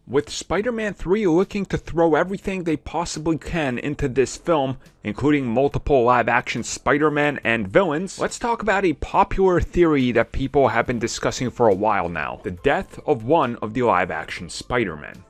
With Spider-Man 3 looking to throw everything they possibly can into this film, including multiple live-action Spider-Man and villains, let's talk about a popular theory that people have been discussing for a while now: the death of one of the live-action Spider-Men.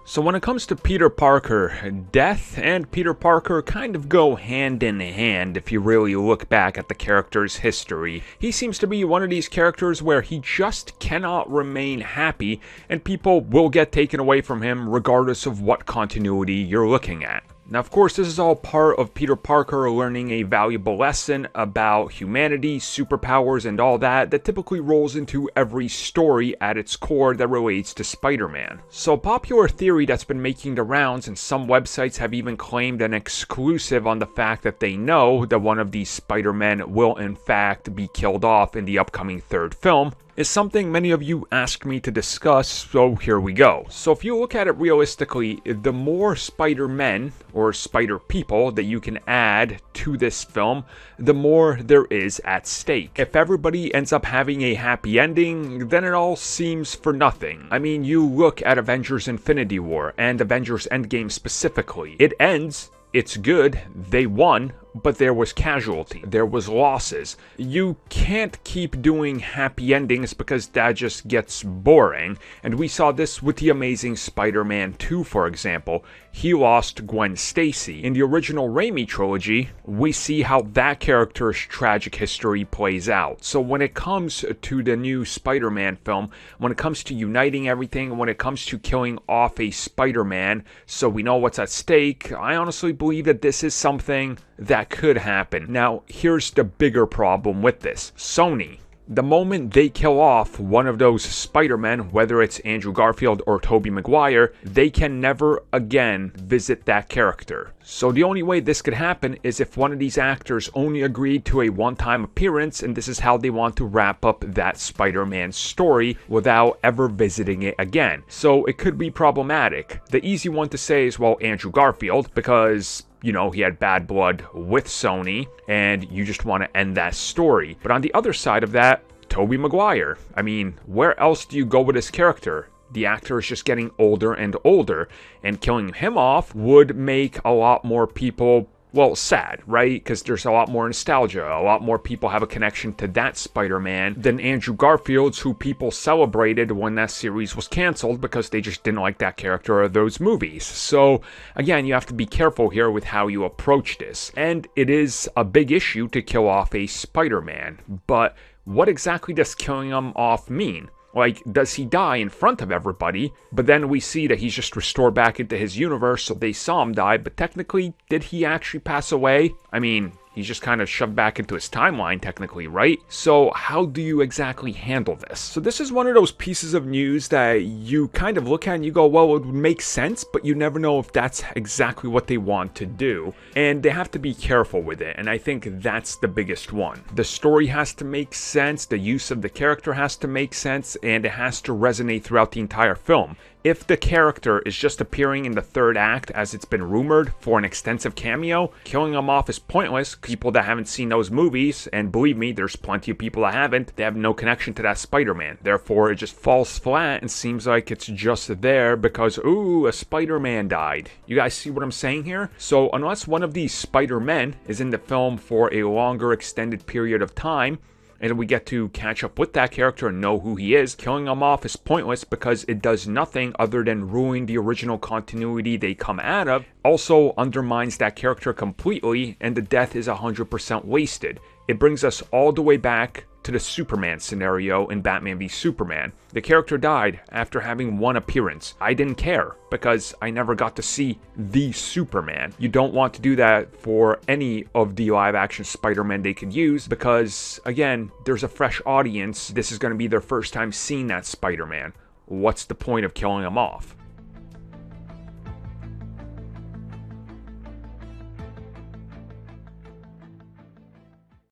So when it comes to Peter Parker, death and Peter Parker kind of go hand in hand if you really look back at the character's history. He seems to be one of these characters where he just cannot remain happy, and people will get taken away from him regardless of what continuity you're looking at. Now, of course, this is all part of Peter Parker learning a valuable lesson about humanity, superpowers, and all that typically rolls into every story at its core that relates to Spider-Man. So a popular theory that's been making the rounds, and some websites have even claimed an exclusive on the fact that they know that one of these Spider-Men will in fact be killed off in the upcoming third film, is something many of you asked me to discuss, so here we go. So if you look at it realistically, the more Spider-Men, or Spider-People, that you can add to this film, the more there is at stake. If everybody ends up having a happy ending, then it all seems for nothing. I mean, you look at Avengers Infinity War, and Avengers Endgame specifically. It ends, it's good, they won, but there was casualty, there was losses. You can't keep doing happy endings because that just gets boring, and we saw this with the Amazing Spider-Man 2, for example. He lost Gwen Stacy. In the original Raimi trilogy, we see how that character's tragic history plays out. So when it comes to the new Spider-Man film, when it comes to uniting everything, when it comes to killing off a Spider-Man so we know what's at stake, I honestly believe that this is something that could happen. Now, here's the bigger problem with this. Sony, the moment they kill off one of those Spider-Men, whether it's Andrew Garfield or Tobey Maguire, they can never again visit that character. So the only way this could happen is if one of these actors only agreed to a one-time appearance, and this is how they want to wrap up that Spider-Man story without ever visiting it again. So it could be problematic. The easy one to say is, well, Andrew Garfield, because you know, he had bad blood with Sony, and you just want to end that story. But on the other side of that, Tobey Maguire. I mean, where else do you go with this character? The actor is just getting older and older, and killing him off would make a lot more people, well, sad, right? Because there's a lot more nostalgia. A lot more people have a connection to that Spider-Man than Andrew Garfield's, who people celebrated when that series was canceled because they just didn't like that character or those movies. So, again, you have to be careful here with how you approach this. And it is a big issue to kill off a Spider-Man. But what exactly does killing him off mean? Like, does he die in front of everybody, but then we see that he's just restored back into his universe, so they saw him die, but technically, did he actually pass away? I mean, he's just kind of shoved back into his timeline, technically, right? So how do you exactly handle this? So this is one of those pieces of news that you kind of look at and you go, well, it would make sense, but you never know if that's exactly what they want to do. And they have to be careful with it, and I think that's the biggest one. The story has to make sense, the use of the character has to make sense, and it has to resonate throughout the entire film. If the character is just appearing in the third act, as it's been rumored, for an extensive cameo, killing him off is pointless. People that haven't seen those movies, and believe me, there's plenty of people that haven't, they have no connection to that Spider-Man. Therefore, it just falls flat and seems like it's just there because, ooh, a Spider-Man died. You guys see what I'm saying here? So, unless one of these Spider-Men is in the film for a longer extended period of time, and we get to catch up with that character and know who he is, killing him off is pointless because it does nothing other than ruin the original continuity they come out of. Also undermines that character completely, and the death is 100% wasted. It brings us all the way back to the Superman scenario in Batman v Superman. The character died after having one appearance. I didn't care because I never got to see the Superman. You don't want to do that for any of the live-action Spider-Man they could use because, again, there's a fresh audience. This is going to be their first time seeing that Spider-Man. What's the point of killing him off?